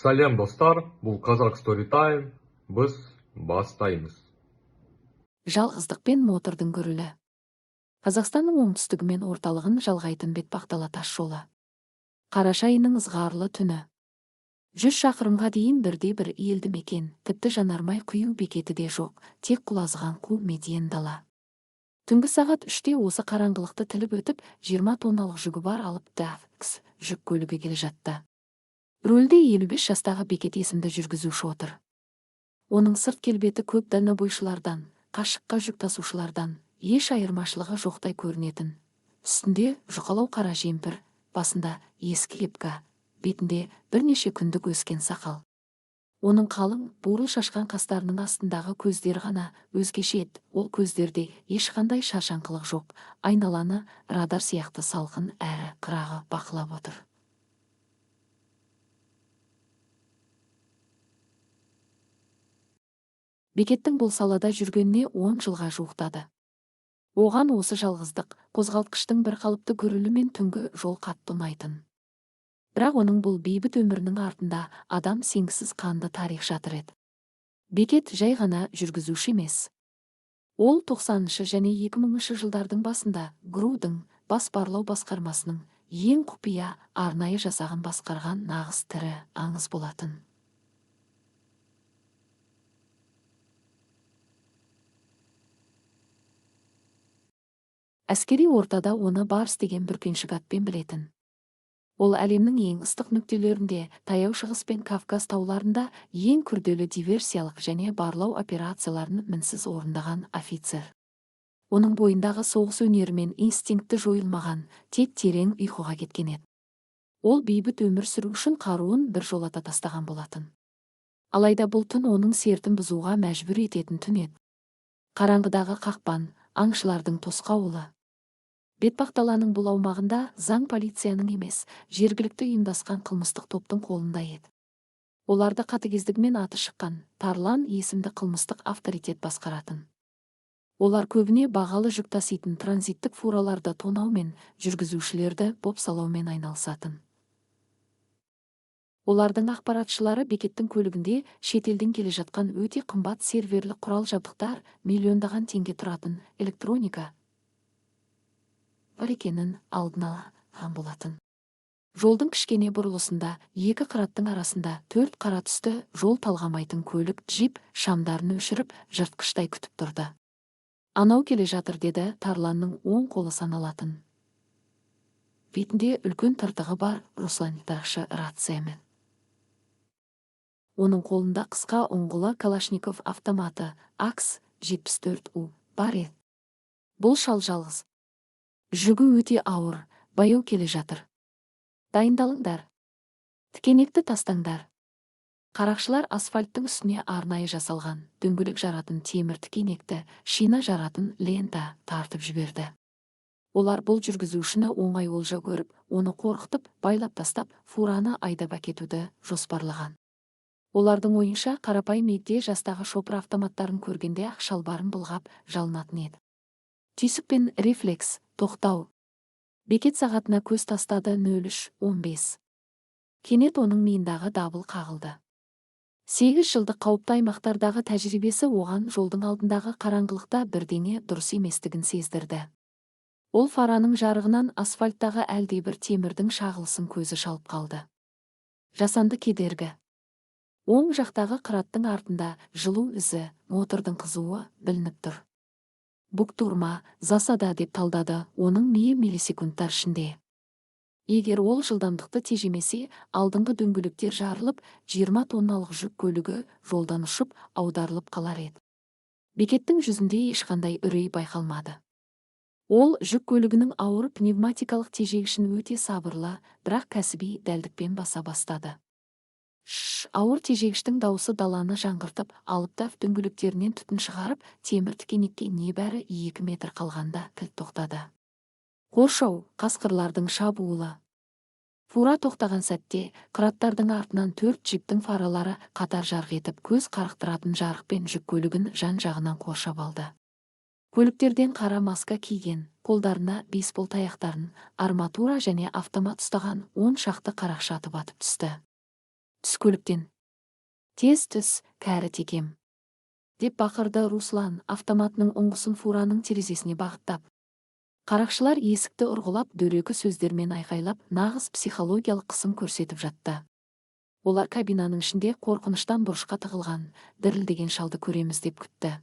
Сәлем достар, бұл Қазақ Story Time, біз бастаймыз. Жалғыздықпен мотордың гүрілі. Қазақстанның оңтүстігі мен орталығын жалғайтын бетпақдала тас жолы. Қараша айының ызғарлы түні. 100 шақырымға дейін бірде-бір елді мекен, тіпті жанармай құю бекеті де жоқ, тек құлазыған қу медиен дала. Түнгі сағат 3-те осы қараңғылықты тіліп өтіп, 20 тонналық жүгі бар алып ДАФКС жүк көлігі келе жатты. Рөлде 55 жастағы Бекет есімді жүргізуші отыр. Оның сырт келбеті көп дальнобойшылардан, қашыққа жүк тасушылардан еш айырмашылығы жоқтай көрінетін. Үстінде жұқалау қара жемпір, басында ескі кепка, бетінде бірнеше күндік өскен сақал. Оның қалың, бурыл шашқан қастарының астындағы көздер ғана өзгеше еді. Ол көздерде ешқандай шаршаңқылық жоқ, айналаны радар сияқты салқын әрі қырағы бақылап отыр. Бекеттің бұл салада жүргеніне 10 жылға жуықтады. Оған осы жалғыздық, қозғалтқыштың бір қалыпты гүрілі мен түнгі жол қатты ұнайтын. Бірақ оның бұл бейбіт өмірінің артында адам сенгісіз қанды тарих жатыр еді. Бекет жай ғана жүргізуші емес. Ол 90-шы және 2000-шы жылдардың басында ГРУ-дың бас барлау басқармасының ең құпия арнайы жасағын басқарған нағыз тірі аңыз болатын. Әскери ортада оны Барс деген бүркеншік атпен білетін. Ол әлемнің ең ыстық нүктелерінде, Таяу Шығыс пен Кавказ тауларында ең күрделі диверсиялық және барлау операцияларын мінсіз орындаған офицер. Оның бойындағы соғыс өнері мен инстинкті жойылмаған, тек терең ұйқыға кеткен еді. Ол бейбіт өмір сүру үшін қаруын бір жолата тастаған болатын. Алайда бұл түн оның сертін бұзуға мәжбүр ететін түн еді. Қараңғыдағы қақпан, аңшылардың тосқауылы. Бетпақдаланың бұл аумағында заң полицияның емес, жергілікті ұйымдасқан қылмыстық топтың қолында еді. Оларды қатыгездігімен аты шыққан Тарлан есімді қылмыстық авторитет басқаратын. Олар көбіне бағалы жүк таситын транзиттік фураларды тонаумен, жүргізушілерді бопсалаумен айналысатын. Олардың ақпаратшылары Бекеттің көлігінде шетелден келе жатқан өте қымбат серверлі құрал жабдықтар, миллиондаған теңге тұратын электроника бар екенін алдын алған болатын. Жолдың кішкене бұрылысында, екі қыраттың арасында 4 қара түсті жол талғамайтын көлік джип шамдарын өшіріп, жыртқыштай күтіп тұрды. Анау келе жатыр деді Тарланның оң қолы саналатын. Бетінде үлкен тыртығы бар Руслан тақшы рациямен. Оның қолында қысқа ұңғылы Калашников автоматы АКС-74У бар еді. Бұл шал жалғыз. Жүгі өте ауыр, баяу келе жатыр. Дайындалыңдар. Тікенекті тастаңдар. Қарақшылар асфальттың үстіне арнайы жасалған дөңгелек жаратын темір тікенекті шина жаратын лента тартып жіберді. Олар бұл жүргізушіні оңай олжа көріп, оны қорқытып, байлап тастап, фураны айдап әкетуді жоспарлаған. Олардың ойынша қарапайым егде жастағы шопыр автоматтарын көргенде ақ шалбарын бұлғап жалынатын еді. Түйсік пен рефлекс, тоқтау. Бекет сағатына көз тастады 03:15. Кенет оның миындағы дабыл қағылды. 8 жылдық қауіпті аймақтардағы тәжірибесі оған жолдың алдындағы қараңғылықта бірдеңе дұрыс еместігін сездірді. Ол фараның жарығынан асфальттағы әлдебір темірдің шағылысын көзі шалып қалды. Жасанды кедергі. Оң жақтағы қыраттың артында жылу ізі, мотордың қызуы білініп тұр. Бұқтырма, засада деп талдады оның миы миллисекундтар ішінде. Егер ол жылдамдықты тежемесе, алдыңғы дөңгелектер жарылып, 20 тонналық жүк көлігі жолдан ұшып, аударылып қалар еді. Бекеттің жүзінде ешқандай үрей байқалмады. Ол жүк көлігінің ауыр пневматикалық тежегішін өте сабырлы, бірақ кәсіби дәлдікпен баса бастады. Ауыр тежегіштің дауысы даланы жаңғыртып, алып-тaf дөңгелектерінен түтін шығарып, темір тікенекке небәрі 2 метр қалғанда кілт тоқтады. Қоршау, қасқырлардың шабуылы. Фура тоқтаған сәтте, қыраттардың артынан 4 джиптің фаралары қатар жарқ етіп, көз қарықтыратын жарықпен жүк көлігін жан-жағынан қоршап алды. Көліктерден қара маска киген, қолдарына бейсбол таяқтарын, арматура және автомат ұстаған 10 шақты қарақшы атып түсті. Түс көліктен. Тез түс, кәрі текем. Деп бақырды Руслан автоматының ұңғысын фураның терезесіне бағыттап. Қарақшылар есікті ұрғылап, дөрекі сөздермен айқайлап, нағыз психологиялық қысым көрсетіп жатты. Олар кабинаның ішінде қорқыныштан бұрышқа тығылған, дірілдеген шалды көреміз деп күтті.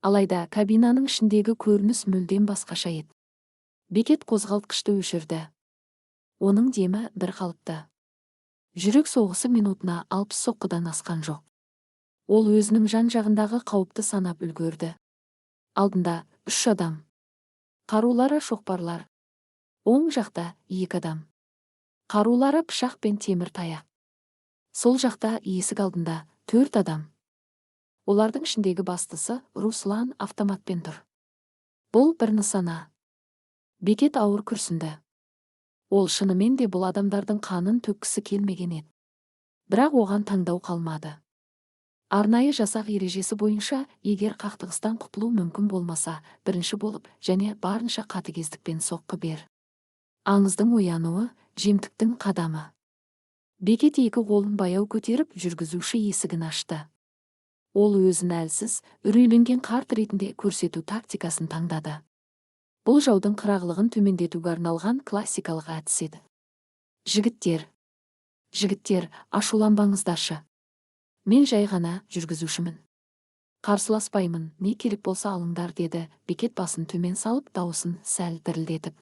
Алайда кабинаның ішіндегі көрініс мүлдем басқаша еді. Бекет қозғалтқышты өшірді. Оның демі бір қалыпты. Жүрек соғысы минутына 60 соққыдан асқан жоқ. Ол өзінің жан-жағындағы қауіпті санап үлгерді. Алдында 3 адам. Қарулары шоқпарлар. Оң жақта 2 адам. Қарулары пышақ пен темір таяқ. Сол жақта есік алдында 4 адам. Олардың ішіндегі бастысы Руслан автоматпен тұр. Бұл бір нысана. Бекет ауыр күрсінді. Ол шынымен де бұл адамдардың қанын төккісі келмеген еді. Бірақ оған таңдау қалмады. Арнайы жасақ ережесі бойынша, егер қақтығыстан құтылу мүмкін болмаса, бірінші болып және барынша қатыгездікпен соққы бер. Аңыздың оянуы, жемтіктің қадамы. Бекет 2 қолын баяу көтеріп, жүргізуші есігін ашты. Ол өзін әлсіз, үрейленген қарт ретінде көрсету тактикасын таңдады. Бұл жаудың қырағылығын төмендетуге арналған классикалық әдіс еді. Жігіттер, ашуланбаңыздаршы. Мен жай ғана жүргізушімін. Қарсыласпаймын, не керек болса алыңдар, деді. Бекет басын төмен салып, дауысын сәл дірілдетіп.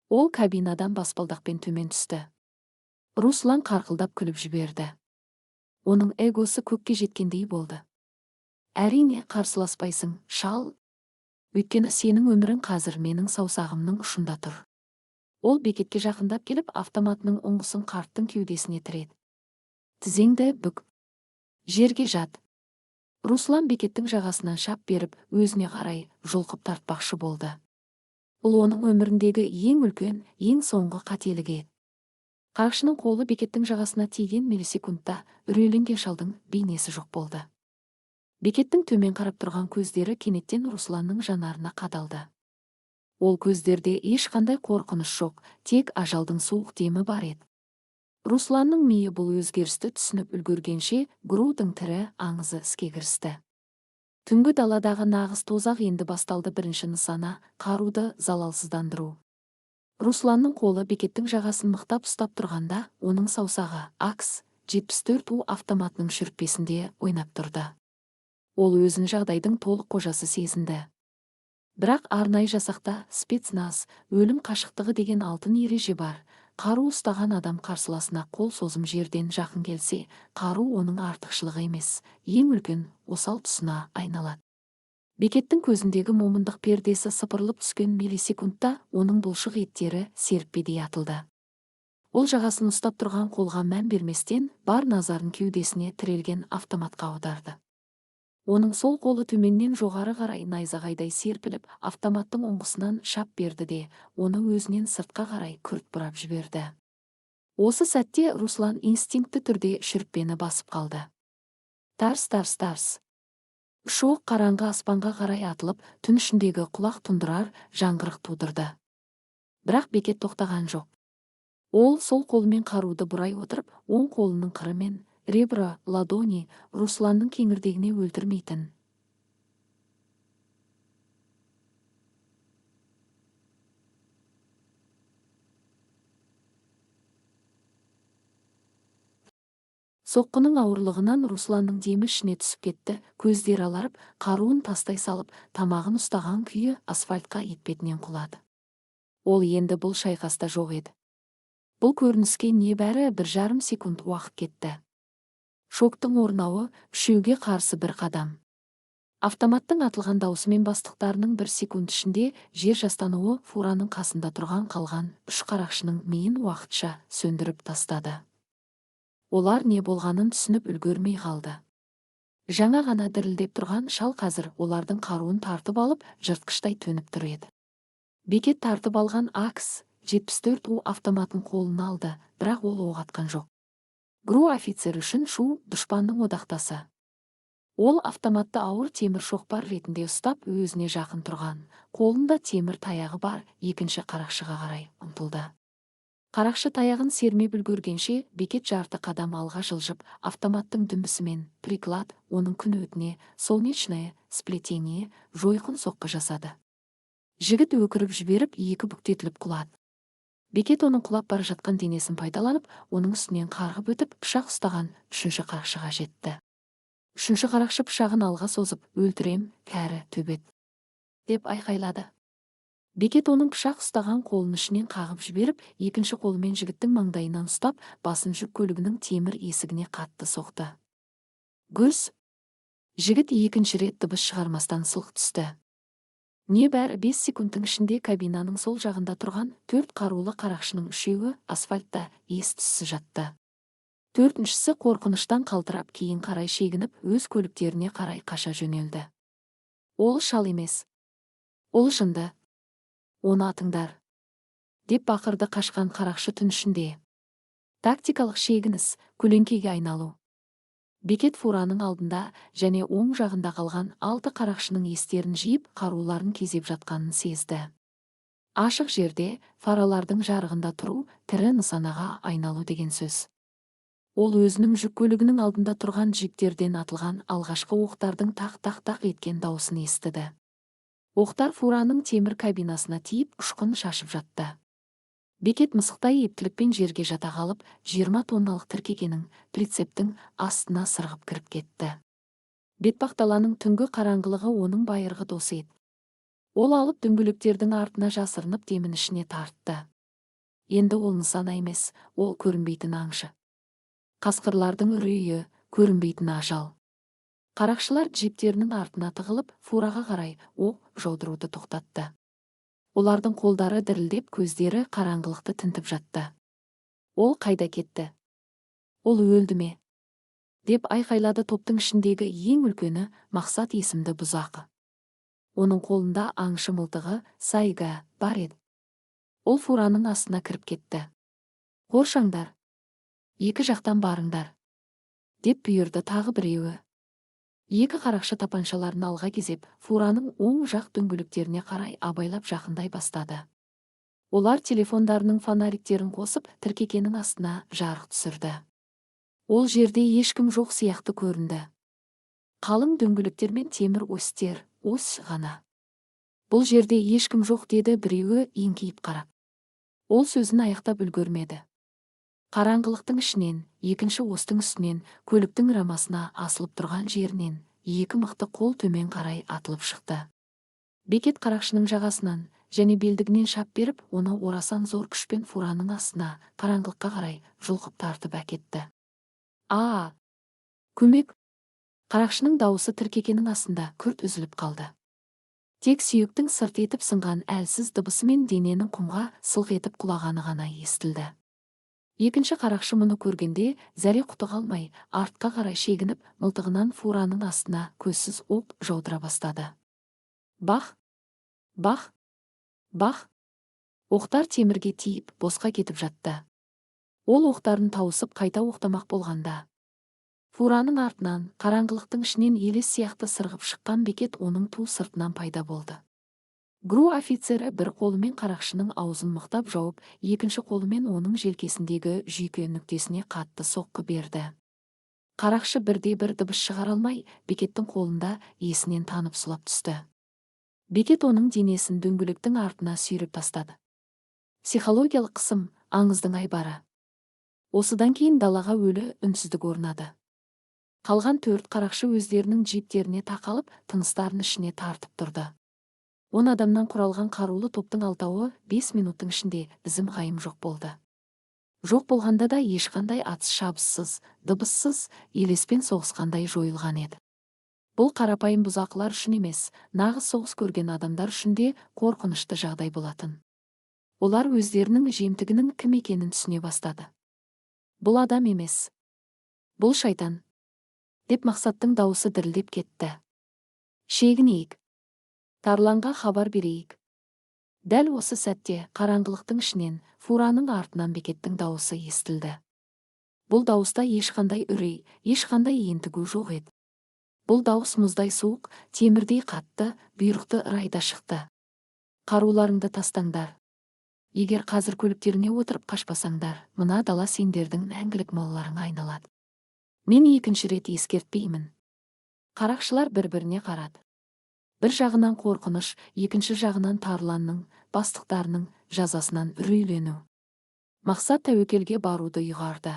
Ол кабинадан баспалдақпен төмен түсті. Руслан қарқылдап күліп жіберді. Оның эгосы көкке жеткендей болды. Әрине қарсыласпайсың, шал. Өйткені сенің өмірің қазір менің саусағымның ұшында тұр. Ол Бекетке жақындап келіп, автоматының ұңғысын қарттың кеудесіне тіреді. Тізеңді бүк. Жерге жат. Руслан Бекеттің жағасынан шап беріп, өзіне қарай жұлқып тартпақшы болды. Бұл оның өміріндегі ең үлкен, ең соңғы қателігі еді. Қарақшының қолы Бекеттің жағасына тиген миллисекундта үрейленген шалдың бейнесі жоқ болды. Бекеттің төмен қарап тұрған көздері кенеттен Русланның жанарына қадалды. Ол көздерде ешқандай қорқыныш жоқ, тек ажалдың суық демі бар еді. Русланның миы бұл өзгерісті түсініп үлгергенше, Грудың тірі аңызы іске кірісті. Түнгі даладағы нағыз тозақ енді басталды. Бірінші нысана — қаруды залалсыздандыру. Русланның қолы Бекеттің жағасын мықтап ұстап тұрғанда, оның саусағы AKS-74U автоматының шүртпесінде ойнап тұрды. Ол өзін жағдайдың толық қожасы сезінді. Бірақ арнайы жасақта спецназ, өлім қашықтығы деген алтын ереже бар. Қару ұстаған адам қарсыласына қол созым жерден жақын келсе, қару оның артықшылығы емес, ең үлкен осал тұсына айналады. Бекеттің көзіндегі момындық пердесі сыпырылып түскен миллисекундта оның бұлшық еттері серіппедей атылды. Ол жағасын ұстап тұрған қолға мән берместен, бар назарын кеудесіне тірелген автоматқа аударды. Оның сол қолы төменнен жоғары қарай найзағайдай серпіліп, автоматтың ұңғысынан шап берді де, оны өзінен сыртқа қарай күрт бұрап жіберді. Осы сәтте Руслан инстинкті түрде шүртпені басып қалды. Тарс. Шоқ қараңғы аспанға қарай атылып, түн ішіндегі құлақ тұндырар жаңғырық тудырды. Бірақ Бекет тоқтаған жоқ. Ол сол қолымен қаруды бұрай отырып, оң қолының қырымен ребра, ладони, Русланның кеңірдегіне өлтірмейтін. Соққының ауырлығынан Русланның демі ішіне түсіп кетті, көздері аларып, қаруын тастай салып, тамағын ұстаған күйі асфальтқа етпетінен құлады. Ол енді бұл шайқаста жоқ еді. Бұл көрініске небәрі 1,5 секунд уақыт кетті. Шоктың орнауы үшеуге қарсы бір қадам. Автоматтың атылған даусымен бастықтарының 1 секунд ішінде жер жастануы фураның қасында тұрған қалған 3 қарақшының миын уақытша сөндіріп тастады. Олар не болғанын түсініп үлгермей қалды. Жаңа ғана дірілдеп тұрған шал қазір олардың қаруын тартып алып, жыртқыштай төніп тұр еді. Бекет тартып алған AKS-74U автоматын қолына алды, бірақ ол оқ атқан жоқ. ГРУ офицер үшін шу дұшпанның одақтасы. Ол автоматты ауыр темір шоқпар ретінде ұстап, өзіне жақын тұрған, қолында темір таяғы бар екінші қарақшыға қарай ұмтылды. Қарақшы таяғын сермеп үлгергенше бекет жарты қадам алға жылжып, автоматтың дүмбісімен приклад оның күн өтіне солнечное сплетение жойқын соққы жасады. Жігіт өкіріп жіберіп, екі бүктетіліп құлады. Бекет оның құлап бара жатқан денесін пайдаланып, оның үстінен қарғып өтіп, пышақ ұстаған үшінші қарақшыға жетті. Үшінші қарақшы пышағын алға созып, өлтірем, кәрі төбет, деп айқайлады. Бекет оның пышақ ұстаған қолын ішінен қағып жіберіп, екінші қолымен жігіттің маңдайынан ұстап, басын жүк көлігінің темір есігіне қатты соқты. Гүрс! Жігіт екінші рет дыбыс шығармастан сылқ түсті. Небәрі 5 секундтың ішінде кабинаның сол жағында тұрған 4 қарулы қарақшының үшеуі асфальтта ес-түссіз жатты. Төртіншісі қорқыныштан қалтырап кейін қарай шегініп, өз көліктеріне қарай қаша жөнелді. Ол шал емес. Ол жынды. Оны атыңдар, деп бақырды қашқан қарақшы түн ішінде. Тактикалық шегініс, көлеңкеге айналу. Бекет фураның алдында және оң жағында қалған 6 қарақшының естерін жиып, қаруларын кезеп жатқанын сезді. Ашық жерде фаралардың жарығында тұру тірі нысанаға айналу деген сөз. Ол өзінің жүк көлігінің алдында тұрған джиптерден атылған алғашқы оқтардың тақ-тақ-тақ еткен дауысын естіді. Оқтар фураның темір кабинасына тиіп, ұшқын шашып жатты. Бекет мысықтай ептілікпен жерге жата қалып, 20 тонналық тіркекенің прицептің астына сырғып кіріп кетті. Бетпақдаланың түнгі қараңғылығы оның байырғы досы еді. Ол алып дөңгелектердің артына жасырынып демін ішіне тартты. Енді ол нысана емес, ол көрінбейтін аңшы. Қасқырлардың үрейі, көрінбейтін ажал. Қарақшылар джиптерінің артына тығылып, фураға қарай оқ жаудыруды тоқтатты. Олардың қолдары дірілдеп, көздері қараңғылықты тінтіп жатты. Ол қайда кетті? Ол өлді ме? Деп айқайлады топтың ішіндегі ең үлкені Мақсат есімді бұзақы. Оның қолында аңшы мылтығы сайга бар еді. Ол фураның астына кіріп кетті. Қоршаңдар. Екі жақтан барыңдар, деп бұйырды тағы біреуі. Екі қарақшы тапаншаларын алға кезеп, фураның оң жақ дөңгелектеріне қарай абайлап жақындай бастады. Олар телефондарының фонариктерін қосып, тіркекенің астына жарық түсірді. Ол жерде ешкім жоқ сияқты көрінді. Қалың дөңгелектер мен темір осьтер, ос ғана. Бұл жерде ешкім жоқ, деді біреуі еңкейіп қарап. Ол сөзін аяқтап үлгермеді. Қараңғылықтың ішінен, екінші остың үстінен, көліктің рамасына асылып тұрған жерінен, екі мықты қол төмен қарай атылып шықты. Бекет қарақшының жағасынан және белдігінен шап беріп, оны орасан зор күшпен фураның астына, қараңғылыққа қарай жұлқып тартып әкетті. Көмек! Қарақшының дауысы тіркекенің астында күрт үзіліп қалды. Тек сүйектің сырт етіп сынған әлсіз дыбысымен дененің құмға сылқ етіп құлағаны ғана естілді. Екінші қарақшы мұны көргенде зәре құты қалмай, артқа қарай шегініп, мылтығынан фураның астына көзсіз оқ жаудыра бастады. Бах! Бах! Бах! Оқтар темірге тиіп, босқа кетіп жатты. Ол оқтарын тауысып қайта оқтамақ болғанда. Фураның артынан, қараңғылықтың ішінен елес сияқты сырғып шыққан Бекет оның ту сыртынан пайда болды. Гру офицері бір қолымен қарақшының аузын мықтап жауып, екінші қолымен оның желкесіндегі жүйке нүктесіне қатты соққы берді. Қарақшы бірде-бір дыбыс шығара алмай, Бекеттің қолында есінен танып сұлап түсті. Бекет оның денесін дөңгелектің артына сүйреп тастады. Психологиялық қысым, аңыздың айбары. Осыдан кейін далаға өлі үнсіздік орнады. Қалған 4 қарақшы өздерінің джиптеріне тақалып, тыныстарын ішіне тартып тұрды. 10 адамнан құралған қарулы топтың 6-ы 5 минуттың ішінде ізім ғайым жоқ болды. Жоқ болғанда да ешқандай атыс шабыссыз, дыбыссыз, елеспен соғысқандай жойылған еді. Бұл қарапайым бұзақылар үшін емес, нағыз соғыс көрген адамдар үшін де қорқынышты жағдай болатын. Олар өздерінің жемтігінің кім екенін түсіне бастады. Бұл адам емес. Бұл шайтан, деп Мақсаттың дауысы дірілдеп кетті. Шегінейік. Тарланға хабар берейік. Дәл осы сәтте қараңғылықтың ішінен фураның артынан Бекеттің дауысы естілді. Бұл дауыста ешқандай үрей, ешқандай ентігу жоқ еді. Бұл дауыс мұздай суық, темірдей қатты, бұйрықты ырайда шықты. Қаруларыңды тастаңдар. Егер қазір көліктеріңе отырып қашпасаңдар, мына дала сендердің мәңгілік молаларыңа айналады. Мен екінші рет ескертпеймін. Қарақшылар бір-біріне қарады. Бір жағынан қорқыныш, екінші жағынан Тарланның, бастықтарының жазасынан үрейлену. Мақсат тәуекелге баруды ұйғарды.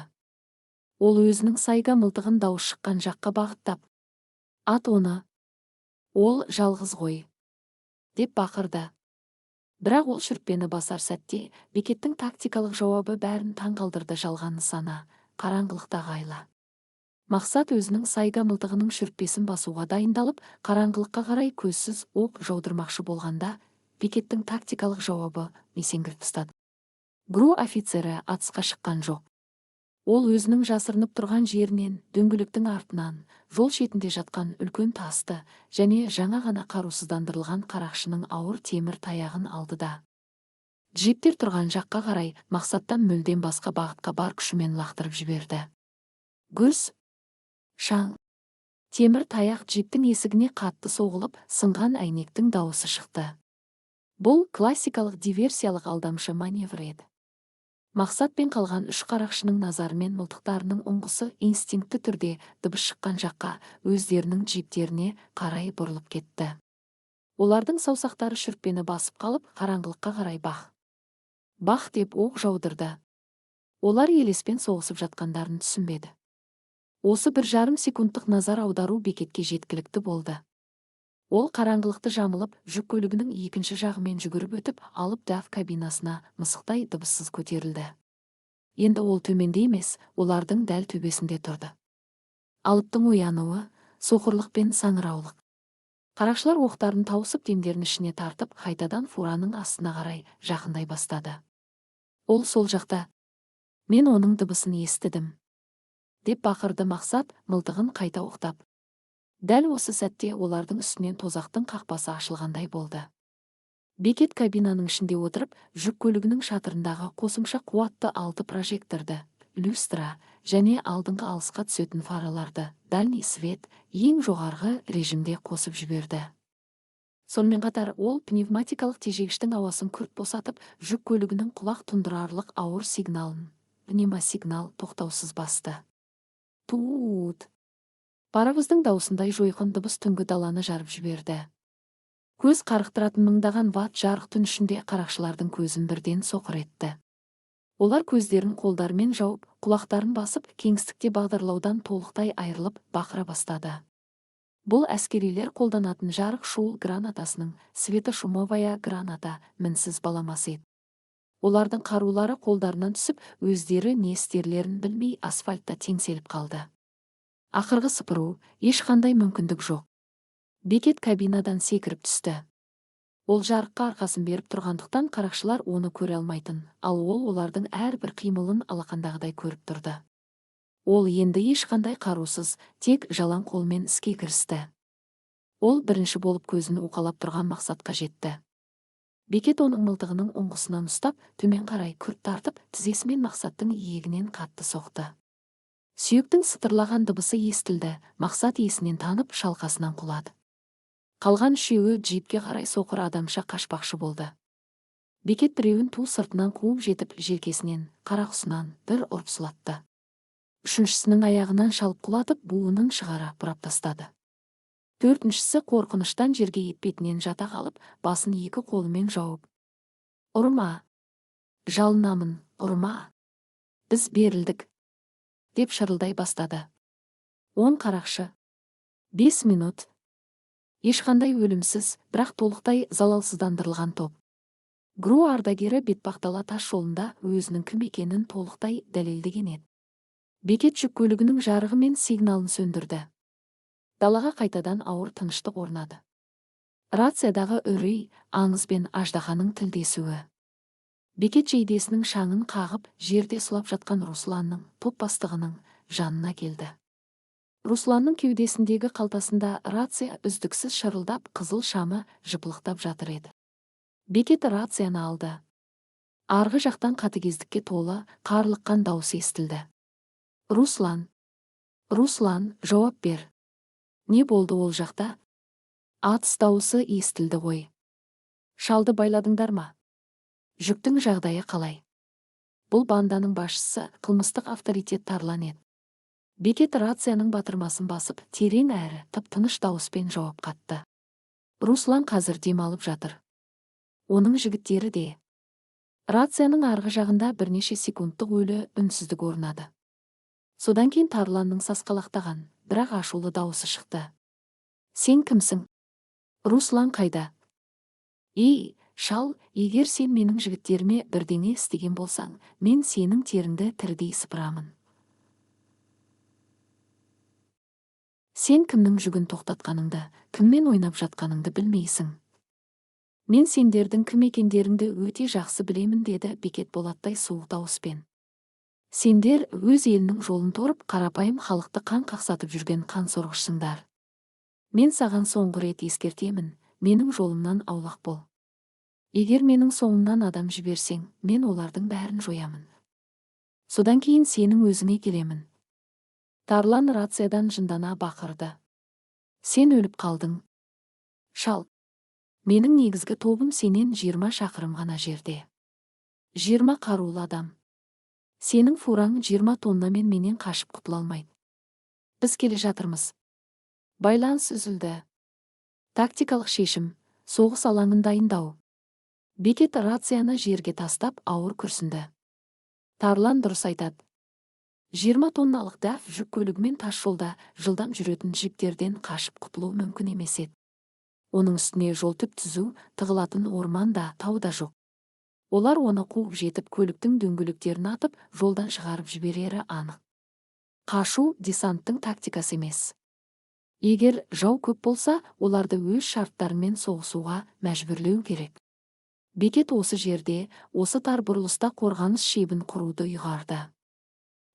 Ол өзінің сайга мылтығын дауыс шыққан жаққа бағыттап, ат оны, ол жалғыз ғой, деп бақырды. Бірақ ол шүртпені басар сәтте, бекеттің тактикалық жауабы бәрін таңғалдырды. жалған нысана, қараңғылықтағы айла. Мақсат өзінің сайга мылтығының шүртпесін басуға дайындалып, қараңғылыққа қарай көзсіз оқ жаудырмақшы болғанда, бекеттің тактикалық жауабы месеңгіріп тастады. Гру офицері атысқа шыққан жоқ. Ол өзінің жасырынып тұрған жерінен, дөңгелектің артынан, жол шетінде жатқан үлкен тасты және жаңа ғана қарусыздандырылған қарақшының ауыр темір таяғын алды да джиптер тұрған жаққа қарай Мақсаттан мүлдем басқа бағытқа бар күшімен лақтырып жіберді. Гүрс, шаң, темір таяқ джиптің есігіне қатты соғылып, сынған әйнектің дауысы шықты. Бұл классикалық диверсиялық алдамшы маневр еді. Мақсат пен қалған үш қарақшының назарымен мылтықтарының ұңғысы инстинкті түрде дыбыс шыққан жаққа, өздерінің джиптеріне қарай бұрылып кетті. Олардың саусақтары шүртпені басып қалып, қараңғылыққа қарай бах деп оқ жаудырды. Олар елеспен соғысып жатқандарын түсінбеді. Осы 1,5 секундтық назар аудару бекетке жеткілікті болды. Ол қараңғылықты жамылып, жүк көлігінің екінші жағымен жүгіріп өтіп, алып даф кабинасына мысықтай дыбыссыз көтерілді. Енді ол төменде емес, олардың дәл төбесінде тұрды. Алыптың оянуы, соқырлық пен саңыраулық. Қарақшылар оқтарын тауысып, демдерін ішіне тартып, қайтадан фураның астына қарай жақындай бастады. Ол сол жақта. Мен оның дыбысын естідім, деп бақырды Мақсат, мылтығын қайта оқтап. Дәл осы сәтте олардың үстінен тозақтың қақпасы ашылғандай болды. Бекет кабинаның ішінде отырып, жүк көлігінің шатырындағы қосымша қуатты 6 прожекторды, люстра және алдыңғы алысқа түсетін фараларды, дальний свет, ең жоғарғы режимде қосып жіберді. Сонымен қатар ол пневматикалық тежегіштің ауасын күрт босатып, жүк көлігінің құлақ тұндырарлық ауыр сигналын, пневмосигнал тоқтаусыз басты. Туут! Паровоздың даусындай жойқын дыбыс түнгі даланы жарып жіберді. Көз қарықтыратын мыңдаған ватт жарық түн ішінде қарақшылардың көзін бірден соқыр етті. Олар көздерін қолдарымен жауып, құлақтарын басып, кеңістікте бағдарлаудан толықтай айырылып, бақыра бастады. Бұл әскерилер қолданатын жарық шуыл гранатасының светошумовая граната мінсіз баламасы еді. Олардың қарулары қолдарынан түсіп, өздері не істерлерін білмей асфальтта теңселіп қалды. Ақырғы сыпыру, ешқандай мүмкіндік жоқ. Бекет кабинадан секіріп түсті. Ол жарыққа арқасын беріп тұрғандықтан қарақшылар оны көре алмайтын, ал ол олардың әрбір қимылын алақандағыдай көріп тұрды. Ол енді ешқандай қарусыз, тек жалаң қолмен іске кірісті. Ол бірінші болып көзін уқалап тұрған Мақсатқа жетті. Бекет оның мылтығының ұңғысынан ұстап, төмен қарай күрт тартып, тізесімен Мақсаттың иегінен қатты соқты. Сүйектің сытырлаған дыбысы естілді, Мақсат есінен танып шалқасынан құлады. Қалған үшеуі джипке қарай соқыр адамша қашпақшы болды. Бекет біреуін ту сыртынан қуып жетіп, желкесінен, қарақұсынан бір ұрып сұлатты. Үшіншісінің аяғынан шалып құлатып, буынын шығара бұрап тастады. Төртіншісі қорқыныштан жерге етпетінен жата қалып, басын екі қолымен жауып: «Ұрма! Жалынамын, ұрма! Біз берілдік!» деп шырылдай бастады. 10 қарақшы. 5 минут. Ешқандай өлімсіз, бірақ толықтай залалсыздандырылған топ. Гру ардагері бетпақдала тас жолында өзінің кім екенін толықтай дәлелдеген еді. Бекет жүк көлігінің жарығы мен сигналын сөндірді. Далаға қайтадан ауыр тыныштық орнады. Рациядағы үрей, аңыз бен аждаханың тілдесуі. Бекет жейдесінің шаңын қағып, жерде сұлап жатқан Русланның, топ бастығының жанына келді. Русланның кеудесіндегі қалтасында рация үздіксіз шырылдап, қызыл шамы жыпылықтап жатыр еді. Бекет рацияны алды. Арғы жақтан қатыгездікке толы, қарлыққан дауыс естілді. «Руслан! Руслан, жауап бер! Не болды ол жақта?» Атыс дауысы естілді ғой. «Шалды байладыңдар ма?» Жүктің жағдайы қалай? Бұл банданың басшысы қылмыстық авторитет Тарлан еді. Бекет рацияның батырмасын басып, терең әрі тып-тыныш дауыспен жауап қатты. Руслан қазір демалып жатыр. Оның жігіттері де. Рацияның арғы жағында бірнеше секундтық өлі үнсіздік орнады. Содан кейін Тарланның сасқалақтаған, бірақ ашулы дауысы шықты. Сен кімсің? Руслан қайда? Ей, шал, егер сен менің жігіттеріме бірдеңе істеген болсаң, мен сенің теріңді тірідей сыпырамын. Сен кімнің жүгін тоқтатқаныңды, кіммен ойнап жатқаныңды білмейсің. Мен сендердің кім екендеріңді өте жақсы білемін, деді Бекет болаттай суық дауыспен. Сендер өз елінің жолын торып, қарапайым халықты қан қақсатып жүрген қансорғышсыңдар. Мен саған соңғы рет ескертемін, менің жолымнан аулақ бол. Егер менің соңымнан адам жіберсең, мен олардың бәрін жоямын. Содан кейін сенің өзіңе келемін. Тарлан рациядан жындана бақырды. Сен өліп қалдың. Шал, менің негізгі тобым сенен 20 шақырым ғана жерде. 20 қарулы адам. Сенің фураң 20 тоннамен менен қашып құтыла алмайды. Біз келе жатырмыз. Байланыс үзілді. Тактикалық шешім, соғыс алаңын дайындау. Бекет рацияны жерге тастап ауыр күрсінді. Тарлан дұрыс айтады. 20 тонналық дәф жүк көлігімен тас жолда жылдам жүретін джиптерден қашып құтылу мүмкін емес еді. Оның үстіне жол түп-түзу, тығылатын орман да, тау да жоқ. Олар оны қуып жетіп, көліктің дөңгелектерін атып, жолдан шығарып жіберері анық. Қашу десанттың тактикасы емес. Егер жау көп болса, оларды өз шарттарымен соғысуға мәжбүрлеу керек. Бекет осы жерде, осы тар бұрылыста қорғаныс шебін құруды ұйғарды.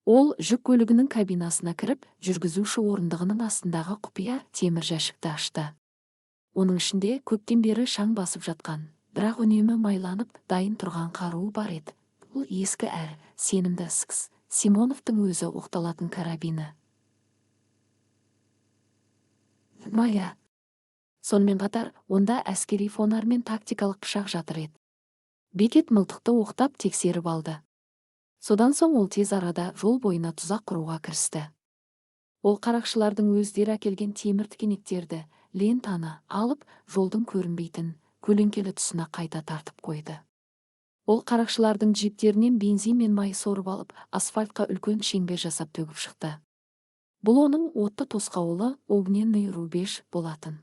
Ол жүк көлігінің кабинасына кіріп, жүргізуші орындығының астындағы құпия темір жәшікті ашты. Оның ішінде көптен бері шаң басып жатқан, бірақ үнемі майланып дайын тұрған қаруы бар еді. Бұл ескі әрі сенімді Скс Симоновтың өзі оқталатын карабині. Мая. Сонымен қатар, онда әскери фонар мен тактикалық пышақ жатыр еді. Бекет мылтықты оқтап тексеріп алды. Содан соң ол тез арада жол бойына тұзақ құруға кірісті. Ол қарақшылардың өздері әкелген темір тікенектерді, лентаны алып, жолдың көрінбейтін, көлеңкелі тұсына қайта тартып қойды. Ол қарақшылардың джиптерінен бензин мен май сорып алып, асфальтқа үлкен шеңбер жасап төгіп шықты. Бұл оның отты тосқауылы огненный рубеж болатын.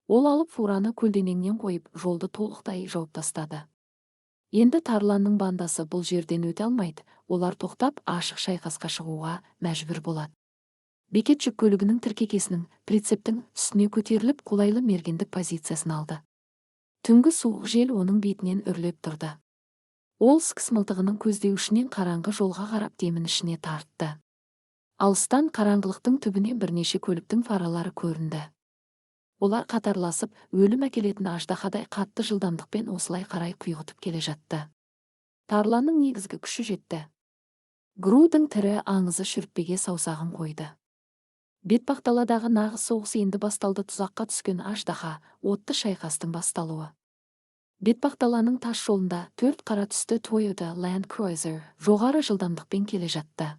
Ол алып фураны көлденеңнен қойып, жолды толықтай жауып тастады. Енді Тарланның бандасы бұл жерден өте алмайды, олар тоқтап ашық шайқасқа шығуға мәжбүр болады. Бекет жүк көлігінің тіркекесінің, прицептің үстіне көтеріліп, қолайлы мергендік позициясын алды. Түнгі суық жел оның бетінен үрлеп тұрды. Ол Скс мылтығының көздеуішінен қараңғы жолға қарап демін ішіне тартты. Алыстан қараңғылықтың түбінен бірнеше көліктің фаралары көрінді. Олар қатарласып, өлім әкелетін аждахадай қатты жылдамдықпен осылай қарай құйғытып келе жатты. Тарланның негізгі күші жетті. Грудың тірі аңызы шүріппеге саусағын қойды. Бетпақдаладағы нағыз соғыс енді басталды. Тұзаққа түскен аждаха, отты шайқастың басталуы. Бетпақдаланың тас жолында 4 қара түсті Toyota Land Cruiser жоғары жылдамдықпен келе жатты.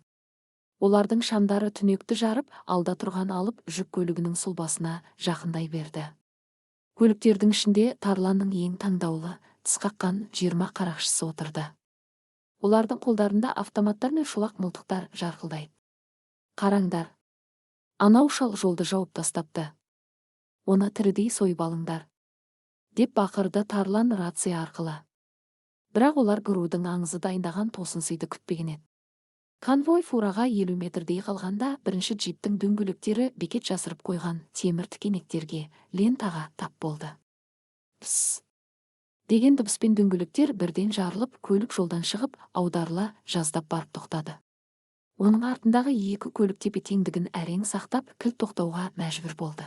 Олардың шамдары түнекті жарып, алда тұрған алып жүк көлігінің сұлбасына жақындай берді. Көліктердің ішінде Тарланның ең таңдаулы, тісқаққан 20 қарақшысы отырды. Олардың қолдарында автоматтар мен шолақ мылтықтар жарқылдайды. Қараңдар. Анау шал жолды жауып тастапты. Оны тірідей сойып алыңдар, деп бақырды Тарлан рация арқылы. Бірақ олар Грудың аңызы дайындаған тосын сыйды күтпеген еді. Конвой фураға 50 метрдей қалғанда бірінші джиптің дөңгелектері Бекет жасырып қойған темір тікенектерге, лентаға тап болды. Пс! Деген дыбыспен дөңгелектер бірден жарылып, көлік жолдан шығып, аударыла жаздап барып тоқтады. Оның артындағы екі көлік тепе-теңдігін әрең сақтап, кілт тоқтауға мәжбүр болды.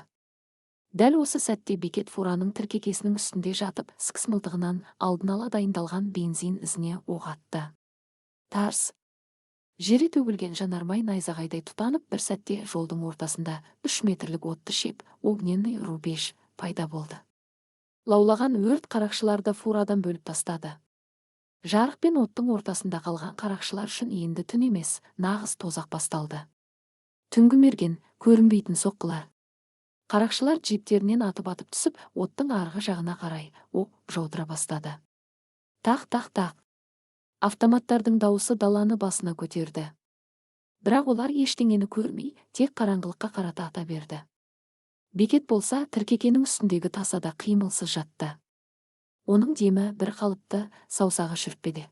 Дәл осы сәтте Бекет фураның тіркекесінің үстінде жатып, Скс мылтығынан алдын ала дайындалған бензин ізіне оқ атты. Тарс! Жері төгілген жанармай найзағайдай тұтанып, бір сәтте жолдың ортасында 3 метрлік отты шеп, огненный рубеж пайда болды. Лаулаған өрт қарақшыларды фурадан бөліп тастады. Жарық пен оттың ортасында қалған қарақшылар үшін енді түн емес, нағыз тозақ басталды. Түнгі мерген, көрінбейтін соққылар. Қарақшылар джиптерінен атып түсіп, оттың арғы жағына қарай оқ жаудыра бастады. Тақ. Автоматтардың дауысы даланы басына көтерді. Бірақ олар ештеңені көрмей, тек қараңғылыққа қарата ата берді. Бекет болса, тіркекенің үстіндегі тасада қимылсыз жатты. Оның демі бір қалыпты, саусағы шүртпеді.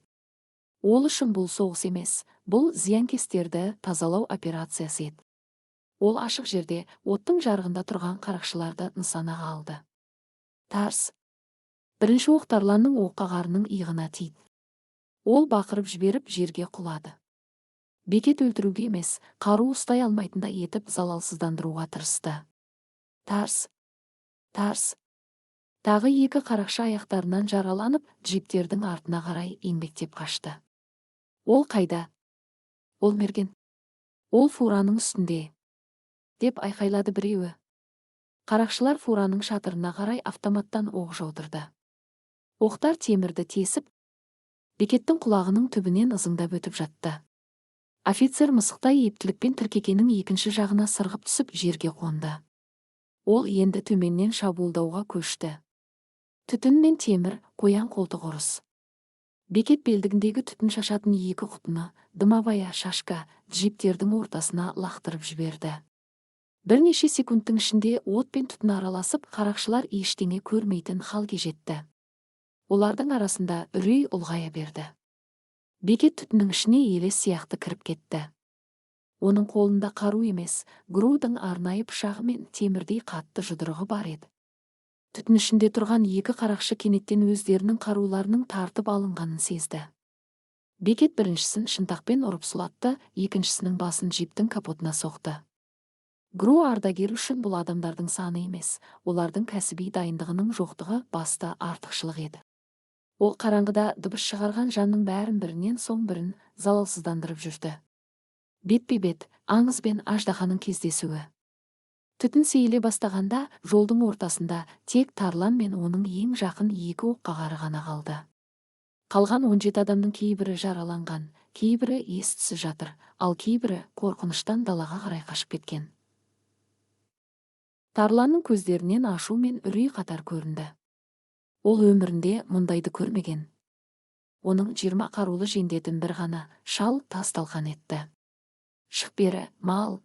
Ол үшін бұл соғыс емес, бұл зиянкестерді тазалау операциясы еді. Ол ашық жерде, оттың жарығында тұрған қарақшыларды нысанаға алды. Тарс. Бірінші оқ Тарланның оққағарының иығына тиді. Ол бақырып жіберіп жерге құлады. Бекет өлтіруге емес, қару ұстай алмайтындай етіп залалсыздандыруға тырысты. Тарс. Тағы екі қарақшы аяқтарынан жараланып, джиптердің артына қарай еңбектеп қашты. Ол қайда? Ол мерген. Ол фураның үстінде, деп айқайлады біреуі. Қарақшылар фураның шатырына қарай автоматтан оқ жаудырды. Оқтар темірді тесіп, Бекеттің құлағының түбінен ызыңдап өтіп жатты. Офицер мысықтай ептілікпен тіркекенің екінші жағына сырғып түсіп жерге қонды. Ол енді төменнен шабуылдауға көшті. Түтін мен темір, қоян қолтық ұрыс. Бекет белдігіндегі түтін шашатын екі құтыны, дымабая шашка, джиптердің ортасына лақтырып жіберді. Бірнеше секундтың ішінде от пен түтін араласып, қарақшылар ештеңе көрмейтін халге жетті. Олардың арасында үрей ұлғая берді. Бекет түтіннің ішіне елес сияқты кіріп кетті. Оның қолында қару емес, Грудың арнайы пышағы мен темірдей қатты жұдырығы бар еді. Түтін ішінде тұрған екі қарақшы кенеттен өздерінің қаруларының тартып алынғанын сезді. Бекет біріншісін шынтақпен ұрып сұлатты, екіншісінің басын джиптің капотына соқты. Гру ардагер үшін бұл адамдардың саны емес, олардың кәсіби дайындығының жоқтығы басты артықшылық еді. Ол қараңғыда дыбыс шығарған жанның бәрін бірінен соң бірін залалсыздандырып жүрді. Бетпе-бет, аңыз бен аждаханың кездесуі. Түтін сейіле бастағанда, жолдың ортасында тек Тарлан мен оның ең жақын екі оққағары ғана қалды. Қалған 17 адамның кейбірі жараланған, кейбірі ес-түссіз жатыр, ал кейбірі қорқыныштан далаға қарай қашып кеткен. Тарланның көздерінен ашу мен үрей қатар көрінді. Ол өмірінде мұндайды көрмеген. Оның 20 қарулы жендетін бір ғана шал тас-талқан етті. «Шық бері, мал!»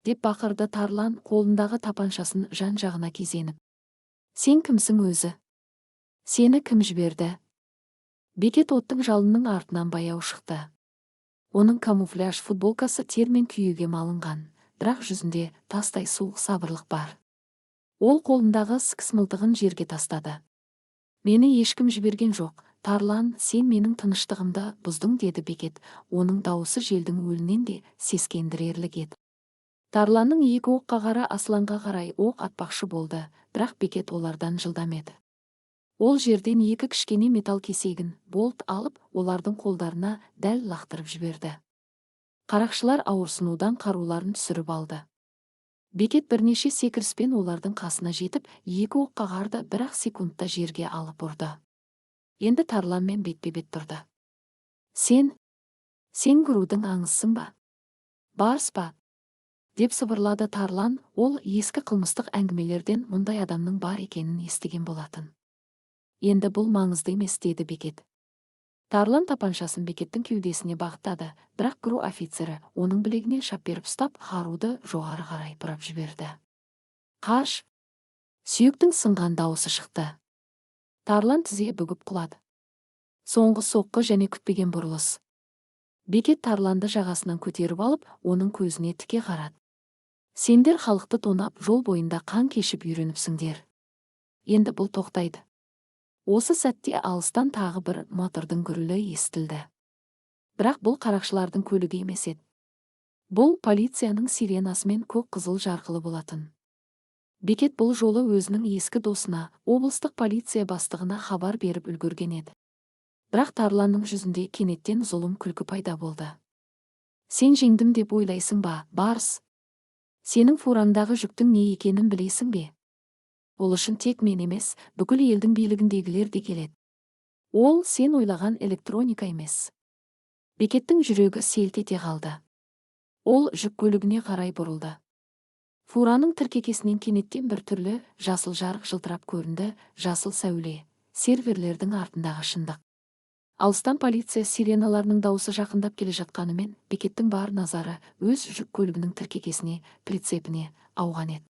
деп бақырды Тарлан, қолындағы тапаншасын жан-жағына кезеніп. «Сен кімсің өзі? Сені кім жіберді?» Бекет оттың жалынның артынан баяу шықты. Оның камуфляж футболкасы термен күйеге малынған, бірақ жүзінде тастай суық сабырлық бар. Ол қолындағы скс мылтығын жерге тастады. «Мені ешкім жіберген жоқ, Тарлан, сен менің тыныштығымды бұздың», деді Бекет. Оның дауысы желдің өлінен де сескендірерлік еді. Тарланның екі оққағары Асланға қарай оқ атпақшы болды, бірақ Бекет олардан жылдам еді. Ол жерден екі кішкене металл кесегін, болт алып, олардың қолдарына дәл лақтырып жіберді. Қарақшылар ауырсынудан қаруларын түсіріп алды. Бекет бірнеше секіріспен олардың қасына жетіп, екі оққағарды бір-ақ секундта жерге алып ұрды. Енді Тарланмен бетпе-бет тұрды. Сен Грудың аңызсың ба? Барс па? Деп сыбырлады Тарлан. Ол ескі қылмыстық әңгімелерден мұндай адамның бар екенін естіген болатын. Енді бұл маңызды емес, деді Бекет. Тарлан тапаншасын Бекеттің кеудесіне бағыттады, бірақ Гру офицері оның білегіне шап беріп ұстап, қаруды жоғары қарай бұрап жіберді. «Қаш!» Сүйектің сынған дауысы шықты. Тарлан тізе бүгіп құлады. Соңғы соққы және күтпеген бұрылыс. Бекет Тарланды жағасынан көтеріп алып, оның көзіне тіке қарады. «Сендер халықты тонап, жол бойында қан кешіп үйреніпсіңдер. Енді бұл тоқтайды». Осы сәтте алыстан тағы бір мотордың гүрілі естілді. Бірақ бұл қарақшылардың көлігі емес еді. Бұл полицияның сиренасымен көк қызыл жарқылы болатын. Бекет бұл жолы өзінің ескі досына, облыстық полиция бастығына хабар беріп үлгерген еді. Бірақ Тарланның жүзінде кенеттен зұлым күлкі пайда болды. «Сен жеңдім деп ойлайсың ба, Барс? Сенің фураңдағы жүктің не екенін білесің бе? Ол үшін тек мен емес, бүкіл елдің билігіндегілер де келеді. Ол сен ойлаған электроника емес. Бекеттің жүрегі селт ете қалды. Ол жүк көлігіне қарай бұрылды. Фураның тіркекесінен кенеттен бір түрлі жасыл жарық жылтырап көрінді, жасыл сәуле, серверлердің артындағы шындық. Алыстан полиция сиреналарының дауысы жақындап келе жатқанымен, бекеттің бар назары өз жүк көлігінің тіркекесіне, прицепіне ауған еді.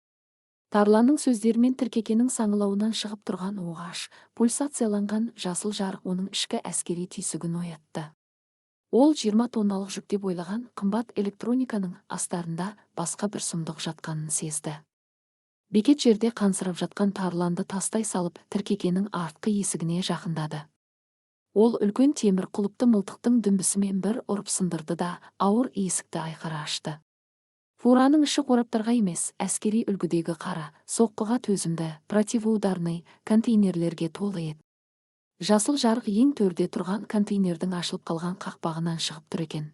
Тарланның сөздерімен тіркекенің саңылауынан шығып тұрған оғаш, пульсацияланған жасыл жарық оның ішкі әскери түйсігін оятты. Ол 20 тонналық жүк деп ойлаған қымбат электрониканың астарында басқа бір сұмдық жатқанын сезді. Бекет жерде қансырап жатқан тарланды тастай салып тіркекенің артқы есігіне жақындады. Ол үлкен темір құлыпты мылтықтың дүмбісімен бір ұрып сындырды да ауыр есікті айқара ашты. Фураның іші қораптарға емес, әскери үлгідегі қара, соққыға төзімді, противоударный контейнерлерге толы еді. Жасыл жарық ең төрде тұрған контейнердің ашылып қалған қақпағынан шығып тұр екен.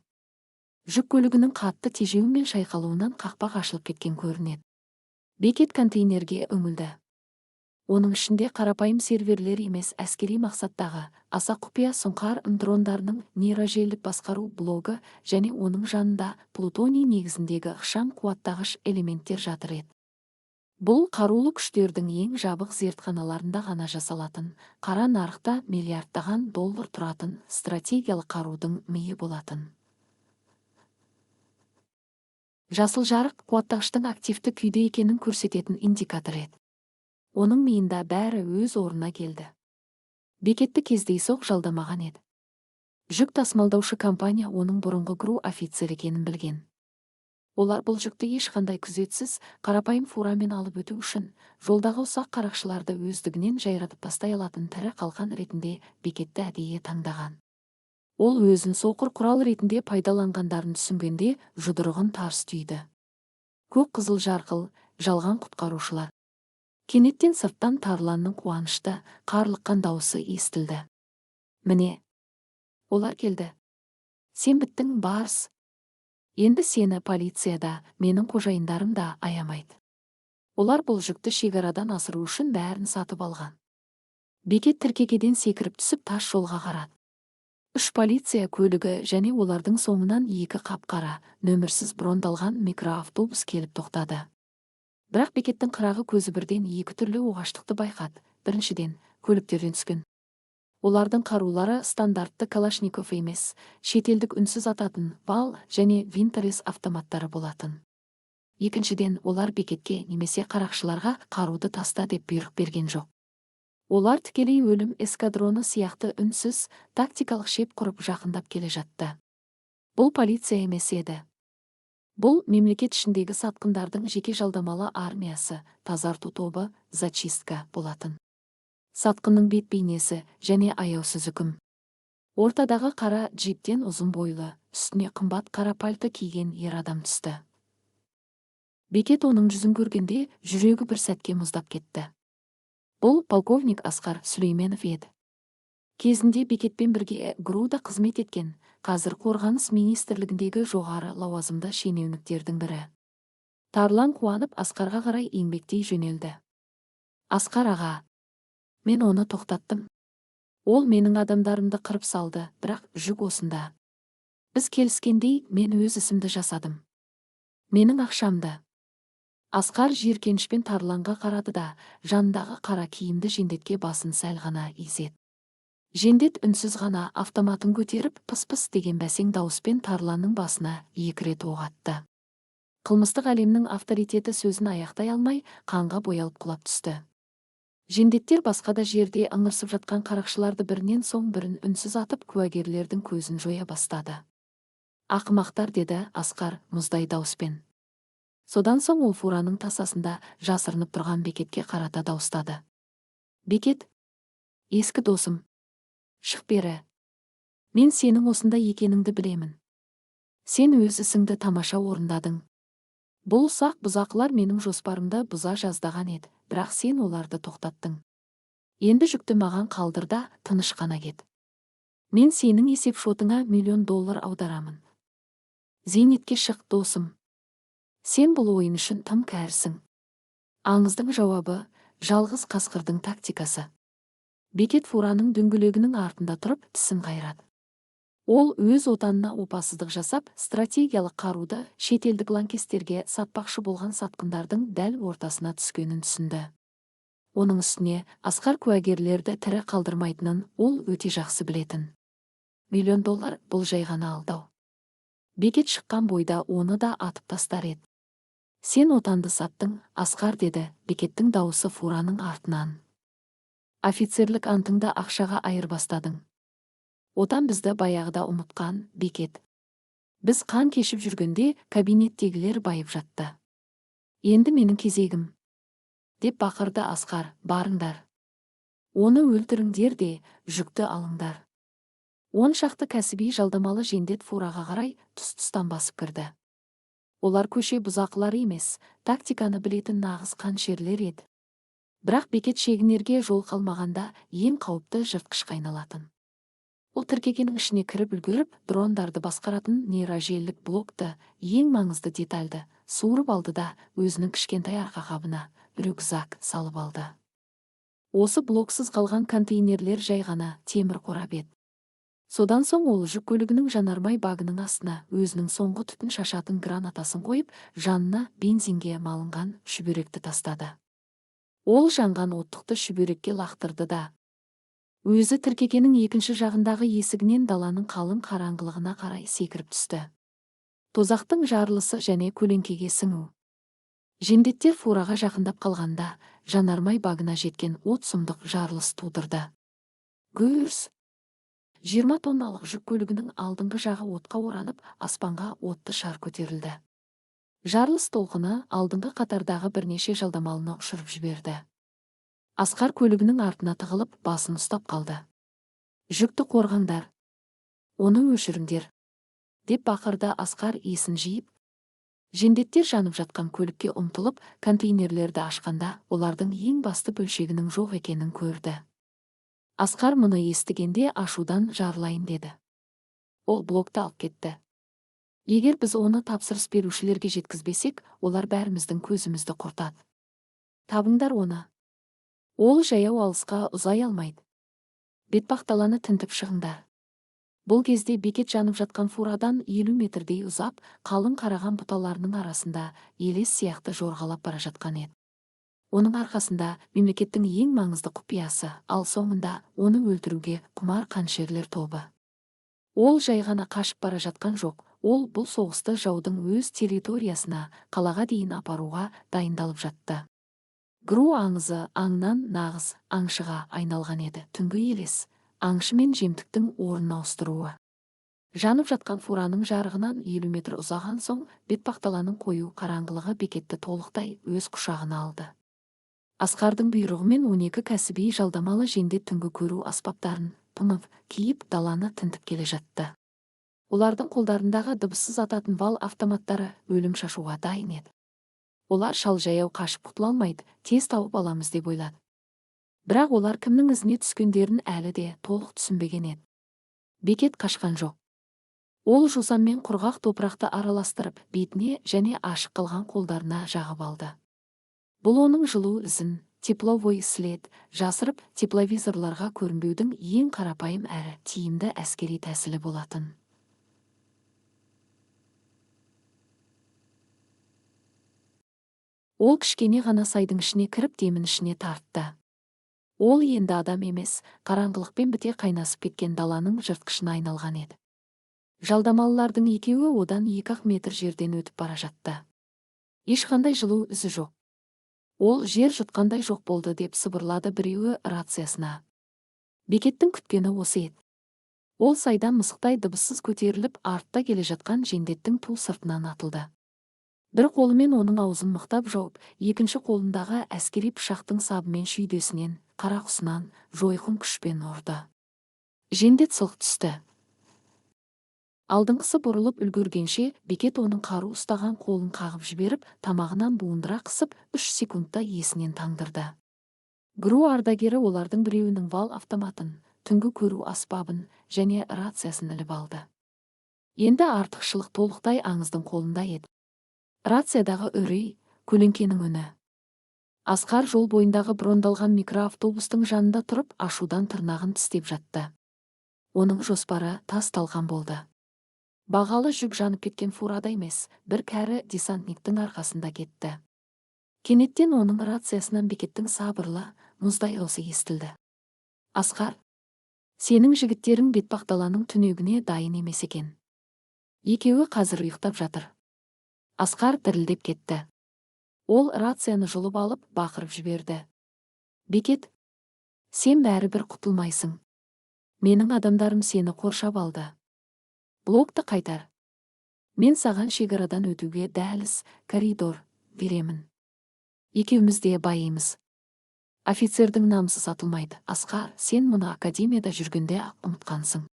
Жүк көлігінің қатты тежеуімен шайқалуынан қақпақ ашылып кеткен көрінеді. Бекет контейнерге үңілді. Оның ішінде қарапайым серверлер емес, әскери мақсаттағы аса құпия сұңқар дрондарының нейрожелілік басқару блогы және оның жанында плутоний негізіндегі ықшам қуаттағыш элементтер жатыр еді. Бұл қарулы күштердің ең жабық зертханаларында ғана жасалатын, қара нарықта миллиардтаған доллар тұратын стратегиялық қарудың миы болатын. Жасыл жарық қуаттағыштың активті күйде екенін көрсететін индикатор еді. Оның миында бәрі өз орнына келді. Бекетті кездейсоқ жалдамаған еді. Жүк тасымалдаушы компания оның бұрынғы ГРУ офицер екенін білген. Олар бұл жүкті ешқандай күзетсіз, қарапайым фурамен алып өту үшін жолдағы ұсақ қарақшыларды өздігінен жайратып тастай алатын тірі қалқан ретінде бекетті әдейі таңдаған. Ол өзін соқыр құрал ретінде пайдаланғандарын түсінгенде жұдырығын тарс түйді. Көк қызыл жарқыл, жалған құтқарушылар. Кенеттен сырттан тарланның қуанышты, қарлыққан дауысы естілді. Міне, олар келді. Сен біттің, барс. Енді сені полицияда, менің қожайындарым да аямайды. Олар бұл жүкті шекарадан асыру үшін бәрін сатып алған. Бекет тіркекеден секіріп түсіп тас жолға қарады. 3 полиция көлігі және олардың соңынан 2 қап-қара, нөмірсіз брондалған микроавтобус келіп тоқтады. Бірақ бекеттің қырағы көзі бірден 2 түрлі оғаштықты байқады. Біріншіден, көліктерден түскен. Олардың қарулары стандартты калашников емес, шетелдік үнсіз ататын вал және винторез автоматтары болатын. Екіншіден, олар бекетке немесе қарақшыларға қаруды таста деп бұйрық берген жоқ. Олар тікелей өлім эскадроны сияқты үнсіз, тактикалық шеп құрып жақындап келе жатты. Бұл полиция емес еді. Бұл мемлекет ішіндегі сатқындардың жеке жалдамалы армиясы, тазарту тобы, зачистка болатын. Сатқынның бет бейнесі және аяусыз үкім. Ортадағы қара джиптен ұзын бойлы, үстіне қымбат қара пальто киген ер адам түсті. Бекет оның жүзін көргенде жүрегі бір сәтке мұздап кетті. Бұл полковник Асқар Сүлейменов еді. Кезінде бекетпен бірге ГРУ-да қызмет еткен, қазір қорғаныс министрлігіндегі жоғары лауазымды шенеуніктердің бірі. Тарлан қуанып Асқарға қарай еңбектей жөнелді. Асқар аға, мен оны тоқтаттым. Ол менің адамдарымды қырып салды, бірақ жүк осында. Біз келіскендей, мен өз ісімді жасадым. Менің ақшамды. Асқар жиіркенішпен Тарланға қарады да, жанындағы қара киімді жендетке басын сәл ғана изеді. Жендет үнсіз ғана автоматын көтеріп пыс-пыс деген бәсең дауыспен Тарланның басына 2 рет оқ атты. Қылмыстық әлемнің авторитеті сөзін аяқтай алмай, қанға боялып құлап түсті. Жендеттер басқа да жерде ыңырсып жатқан қарақшыларды бірінен соң бірін үнсіз атып куәгерлердің көзін жоя бастады. Ақымақтар, деді Асқар мұздай дауыспен. Содан соң ол фураның тасасында жасырынып тұрған Бекетке қарата дауыстады. Бекет, ескі досым, шық бері. Мен сенің осында екеніңді білемін. Сен өз ісіңді тамаша орындадың. Бұл ұсақ бұзақылар менің жоспарымды бұза жаздаған еді, бірақ сен оларды тоқтаттың. Енді жүкті маған қалдыр да тыныш қана кет. Мен сенің есеп шотыңа $1 миллион аударамын. Зейнетке шық, досым. Сен бұл ойын үшін тым кәрісің. Аңыздың жауабы жалғыз қасқырдың тактикасы. Бекет фураның дөңгелегінің артында тұрып тісін қайрады. Ол өз отанына опасыздық жасап, стратегиялық қаруды шетелдік лаңкестерге сатпақшы болған сатқындардың дәл ортасына түскенін түсінді. Оның үстіне Асқар куәгерлерді тірі қалдырмайтынын ол өте жақсы білетін. $1 миллион бұл жай ғана алдау. Бекет шыққан бойда оны да атып тастар еді. Сен отанды саттың, Асқар, деді Бекеттің дауысы фураның артынан. Офицерлік антыңды ақшаға айырбастадың. Отан бізді баяғыда ұмытқан, Бекет. Біз қан кешіп жүргенде кабинеттегілер байып жатты. Енді менің кезегім, деп бақырды Асқар. Барыңдар. Оны өлтіріңдер де жүкті алыңдар. 10 шақты кәсіби жалдамалы жендет фураға қарай тұс-тұстан басып кірді. Олар көше бұзақылары емес, тактиканы білетін нағыз қаншерлер еді. Бірақ Бекет шегінерге жол қалмағанда ең қауіпті жыртқышқа айналатын. Ол тіркегенің ішіне кіріп үлгеріп, дрондарды басқаратын нейрожелілік блокты, ең маңызды детальды суырып алды да өзінің кішкентай арқақабына рюкзак салып алды. Осы блоксыз қалған контейнерлер жай ғана темір қорап еді. Содан соң ол жүк көлігінің жанармай багының астына өзінің соңғы түтін шашатын гранатасын қойып, жанына бензинге малынған шүберекті тастады. Ол жанған оттықты шүберекке лақтырды да өзі тіркекенің екінші жағындағы есігінен даланың қалың қараңғылығына қарай секіріп түсті. Тозақтың жарылысы және көлеңкеге сіңу. Жендеттер фураға жақындап қалғанда жанармай багына жеткен от сұмдық жарылыс тудырды. Гүрс! 20 тонналық жүк көлігінің алдыңғы жағы отқа оранып, аспанға отты шар көтерілді. Жарылыс толқыны алдыңғы қатардағы бірнеше жалдамалыны ұшырып жіберді. Асқар көлігінің артына тығылып, басын ұстап қалды. Жүкті қорғаңдар. Оны өшіріңдер, деп бақырды Асқар есін жиып. Жендеттер жанып жатқан көлікке ұмтылып, контейнерлерді ашқанда, олардың ең басты бөлшегінің жоқ екенін көрді. Асқар мұны естігенде ашудан жарылайын деді. Ол блокты алып кетті. Егер біз оны тапсырыс берушілерге жеткізбесек, олар бәріміздің көзімізді құртады. Табыңдар оны. Ол жаяу алысқа ұзай алмайды. Бетпақдаланы тінтіп шығыңдар. Бұл кезде Бекет жанып жатқан фурадан 50 метрдей ұзап, қалың қараған бұталарының арасында елес сияқты жорғалап бара жатқан еді. Оның арқасында мемлекеттің ең маңызды құпиясы, ал соңында оны өлтіруге құмар қаншерлер тобы. Ол жай ғана қашып бара жатқан жоқ, ол бұл соғысты жаудың өз территориясына, қалаға дейін апаруға дайындалып жатты. Гру аңызы аңнан нағыз аңшыға айналған еді. Түнгі елес, аңшы мен жемтіктің орнын ауыстыруы. Жанып жатқан фураның жарығынан 50 метр ұзаған соң, бетпақдаланың қою қараңғылығы Бекетті толықтай өз құшағына алды. Асқардың бұйрығымен 12 кәсіби жалдамалы жендет түнгі көру аспаптарын тонып киіп даланы тінтіп келе жатты. Олардың қолдарындағы дыбыссыз ататын вал автоматтары өлім шашуға дайын еді. Олар шал жаяу қашып құтыла алмайды, тез тауып аламыз деп ойлады. Бірақ олар кімнің ізіне түскендерін әлі де толық түсінбеген еді. Бекет қашқан жоқ. Ол жусанмен құрғақ топырақты араластырып, бетіне және ашық қалған қолдарына жағып алды. Бұл оның жылу ізін, тепловой след, жасырып тепловизорларға көрінбеудің ең қарапайым әрі тиімді әскери тәсілі болатын. Ол кішкене ғана сайдың ішіне кіріп демін ішіне тартты. Ол енді адам емес, қараңғылықпен біте қайнасып кеткен даланың жыртқышына айналған еді. Жалдамалылардың екеуі одан 2 метр жерден өтіп бара жатты. Ешқандай жылу ізі жоқ. Ол жер жұтқандай жоқ болды деп сыбырлады біреуі рациясына. Бекеттің күткені осы еді. Ол сайдан мысықтай дыбыссыз көтеріліп, артта келе жатқан жендеттің ту сыртынан атылды. Бір қолымен оның аузын мықтап жауып, екінші қолындағы әскери пышақтың сабымен шүйдесінен, қара құсынан жойқын күшпен ұрды. Жендет сылқ түсті. Алдыңғысы бұрылып үлгергенше, Бекет оның қару ұстаған қолын қағып жіберіп, тамағынан буындыра қысып, 3 секундта есінен таңдырды. Гру ардагері олардың біреуінің вал автоматын, түнгі көру аспабын және рациясын іліп алды. Енді артықшылық толықтай аңыздың қолында еді. Рациядағы үрей, көлеңкенің үні. Асқар жол бойындағы брондалған микроавтобустың жанында тұрып ашудан тырнағын тістеп жатты. Оның жоспары тасталған болды. Бағалы жүк жанып кеткен фурада емес, бір кәрі десантниктің арқасында кетті. Кенеттен оның рациясынан бекеттің сабырлы, мұздай даусы естілді. Асқар, сенің жігіттерің бетпақдаланың түнегіне дайын емес екен. Екеуі қазір ұйықтап жатыр. Асқар дірілдеп кетті. Ол рацияны жұлып алып бақырып жіберді. Бекет, сен бәрібір құтылмайсың. Менің адамдарым сені қоршап алды. Блокты қайтар. Мен саған шекарадан өтуге дәліз, коридор беремін. Екеуміз де байымыз. Офицердің намысы сатылмайды. Асқар, сен мұны академияда жүргенде ұмытқансың.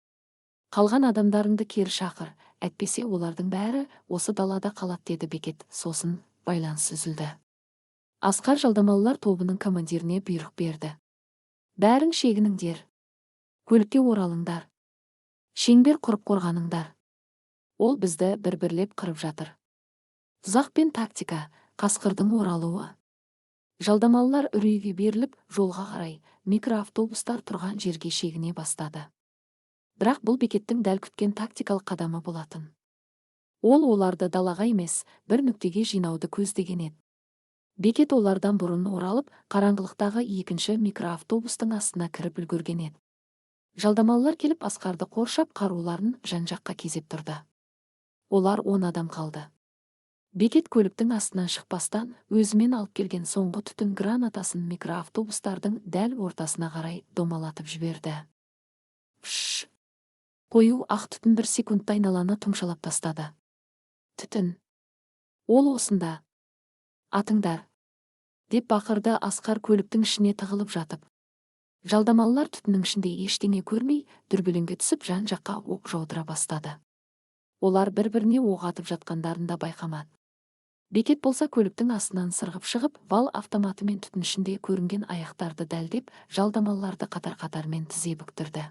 Қалған адамдарыңды кері шақыр, әйтпесе олардың бәрі осы далада қалады, деді Бекет. Сосын байланыс үзілді. Асқар жалдамалылар тобының командиріне бұйрық берді. Бәрің шегініңдер. Көлікке оралыңдар. Шеңбер құрып қорғаныңдар. Ол бізді бір-бірлеп қырып жатыр. Тұзақ пен тактика, қасқырдың оралуы. Жалдамалылар үрейге беріліп, жолға қарай микроавтобустар тұрған жерге шегіне бастады. Бірақ бұл Бекеттің дәл күткен тактикалық қадамы болатын. Ол оларды далаға емес, бір нүктеге жинауды көздеген еді. Бекет олардан бұрын оралып, қараңғылықтағы екінші микроавтобустың астына кіріп үлгерген еді. Жалдамалылар келіп Асқарды қоршап, қаруларын жан-жаққа кезеп тұрды. Олар 10 адам қалды. Бекет көліктің астынан шықпастан өзімен алып келген соңғы түтін гранатасын микроавтобустардың дәл ортасына қарай домалатып жіберді. Пшш! Қою ақ түтін бір секундта айналаны тұмшалап тастады. Түтін. Ол осында. Атыңдар. Деп бақырды Асқар көліктің ішіне тығылып жатып. Жалдамалылар түтіннің ішінде ештеңе көрмей, дүрбелеңге түсіп жан-жаққа оқ жаудыра бастады. Олар бір-біріне оқ атып жатқандарын да байқамады. Бекет болса көліктің астынан сырғып шығып, вал автоматымен түтін ішінде көрінген аяқтарды дәлдеп, жалдамалыларды қатар-қатармен тізе бүктірді.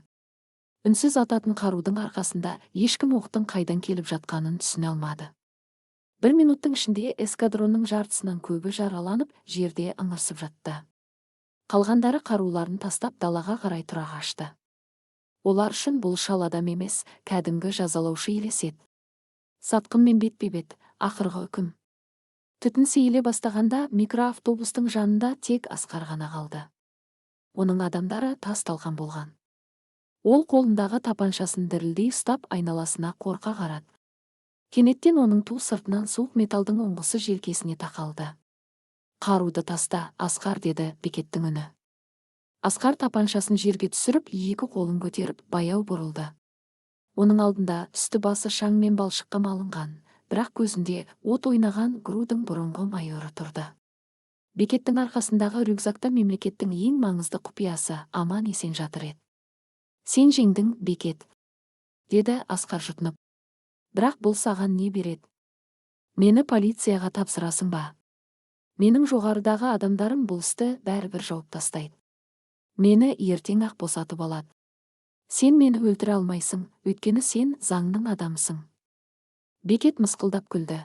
Үнсіз ататын қарудың арқасында ешкім оқтың қайдан келіп жатқанын түсіне алмады. 1 минуттың ішінде эскадронның жартысынан көбі жараланып, жерде ыңырсып жатты. Қалғандары қаруларын тастап далаға қарай тұра қашты. Олар үшін бұл шал адам емес, кәдімгі жазалаушы елес еді. Сатқынмен бетпе-бет, ақырғы үкім. Түтін сейіле бастағанда микроавтобустың жанында тек Асқар ғана қалды. Оның адамдары тасталған болған. Ол қолындағы тапаншасын дірілдей ұстап айналасына қорқа қарады. Кенеттен оның ту сыртынан суық металдың ұңғысы желкесіне тақалды. Қаруды таста, Асқар, деді Бекеттің үні. Асқар тапаншасын жерге түсіріп, екі қолын көтеріп, баяу бұрылды. Оның алдында үсті басы шаң мен балшыққа малынған, бірақ көзінде от ойнаған ГРУ-дың бұрынғы майоры тұрды. Бекеттің арқасындағы рюкзакта мемлекеттің ең маңызды құпиясы аман есен жатыр еді. Сен жеңдің, Бекет, деді Асқар жұтынып. Бірақ бұл саған не береді? Мені полицияға тапсырасың ба? Менің жоғарыдағы адамдарым бұл істі бәрібір жауып тастайды. Мені ертең ақ босатып алады. Сен мені өлтіре алмайсың, өйткені сен заңның адамсың. Бекет мысқылдап күлді.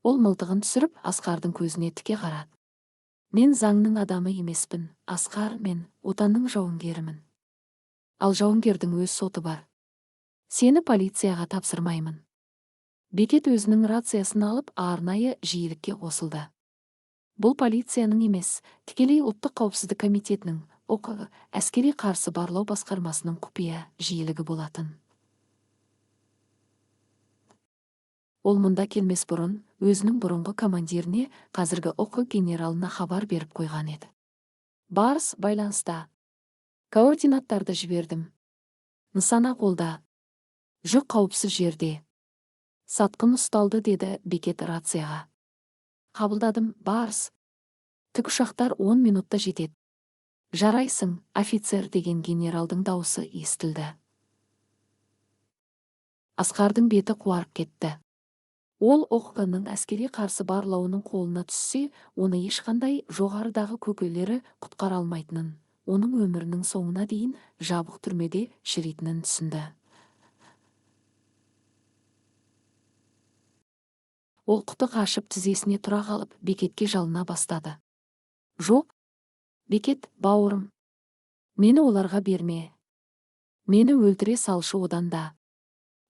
Ол мылтығын түсіріп, Асқардың көзіне тіке қарады. Мен заңның адамы емеспін, Асқар, мен отанның жауынгерімін. Ал жауынгердің өз соты бар. Сені полицияға тапсырмаймын. Бекет өзінің рациясын алып, арнайы жиілікке қосылды. Бұл полицияның емес, тікелей ұлттық қауіпсіздік комитетінің, ОК, әскери қарсы барлау басқармасының құпия жиілігі болатын. Ол мұнда келмес бұрын, өзінің бұрынғы командиріне, қазіргі ОК генералына хабар беріп қойған еді. Барс байланыста. Координаттарды жібердім. Нысана қолда. Жүк қауіпсіз жерде. Сатқын ұсталды, деді Бекет рацияға. Қабылдадым, Барс. Тікұшақтар 10 минутта жетеді. Жарайсың, офицер, деген генералдың дауысы естілді. Асқардың беті қуарып кетті. Ол ОК-ның әскери қарсы барлауының қолына түссе, оны ешқандай жоғарыдағы көкелері құтқара алмайтынын, оның өмірінің соңына дейін жабық түрмеде шірейтінін түсінді. Ол құты қашып тізесіне тұра қалып, Бекетке жалына бастады. Жоқ, Бекет, бауырым. Мені оларға берме. Мені өлтіре салшы одан да.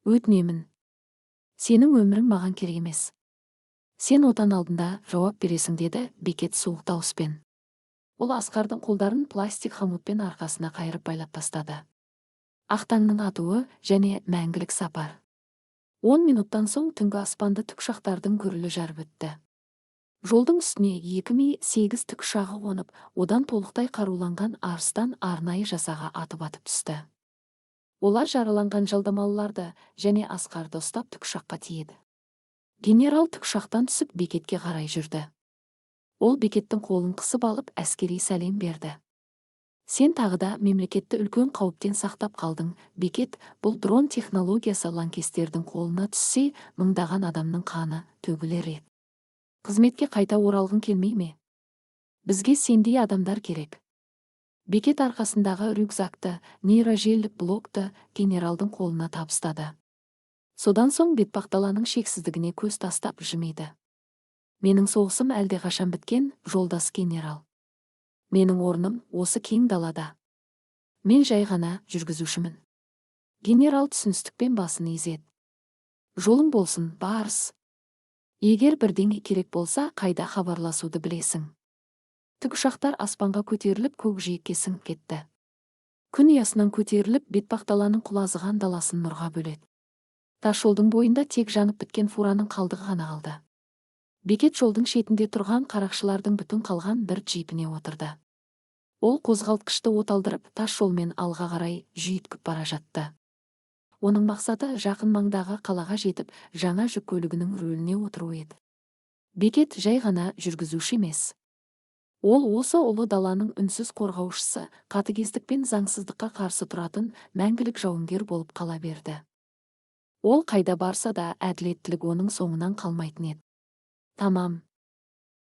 Өтінемін. Сенің өмірің маған керек емес. Сен отан алдында жауап бересің, деді Бекет суық дауыспен. Ол Асқардың қолдарын пластик хомутпен арқасына қайырып байлап тастады. Ақтаңның атуы және мәңгілік сапар. 10 минуттан соң түнгі аспанды тікұшақтардың гүрілі жарып өтті. Жолдың үстіне 2 Ми-8 тікұшағы қонып, одан толықтай қаруланған арыстан арнайы жасаға атып түсті. Олар жараланған жалдамалыларды және Асқарды ұстап тікұшаққа тиеді. Генерал тікұшақтан түсіп Бекетке қарай жүрді. Ол Бекеттің қолын қысып алып әскери сәлем берді. Сен тағы да мемлекетті үлкен қауіптен сақтап қалдың, Бекет. Бұл дрон технологиясы лаңкестердің қолына түссе, мыңдаған адамның қаны төгілер еді. Қызметке қайта оралғың келмей ме? Бізге сендей адамдар керек. Бекет арқасындағы рюкзакты, нейрожелдік блокты генералдың қолына табыстады. Содан соң бетпақдаланың шексіздігіне көз тастап жымиды. Менің соғысым әлдеқашан біткен, жолдас генерал. Менің орным осы кең далада. Мен жай ғана жүргізушімін. Генерал түсіністікпен басын изеді. Жолың болсын, барыс. Егер бірдеңе керек болса, қайда хабарласуды білесің. Тікұшақтар аспанға көтеріліп көкжиекке сіңіп кетті. Күн ұясынан көтеріліп бетпақдаланың құлазыған даласын нұрға бөледі. Тасжолдың бойында тек жанып біткен фураның қалдығы ғана қалды. Бекет жолдың шетінде тұрған қарақшылардың бүтін қалған бір джипіне отырды. Ол қозғалтқышты оталдырып, тас жолмен алға қарай жүйіткіп бара жатты. Оның мақсаты жақын маңдағы қалаға жетіп, жаңа жүк көлігінің рөліне отыру еді. Бекет жай ғана жүргізуші емес. Ол осы ұлы даланың үнсіз қорғаушысы, қатыгездік пен заңсыздыққа қарсы тұратын мәңгілік жауынгер болып қала берді. Ол қайда барса да әділеттілік оның соңынан қалмайтын еді. Тамам.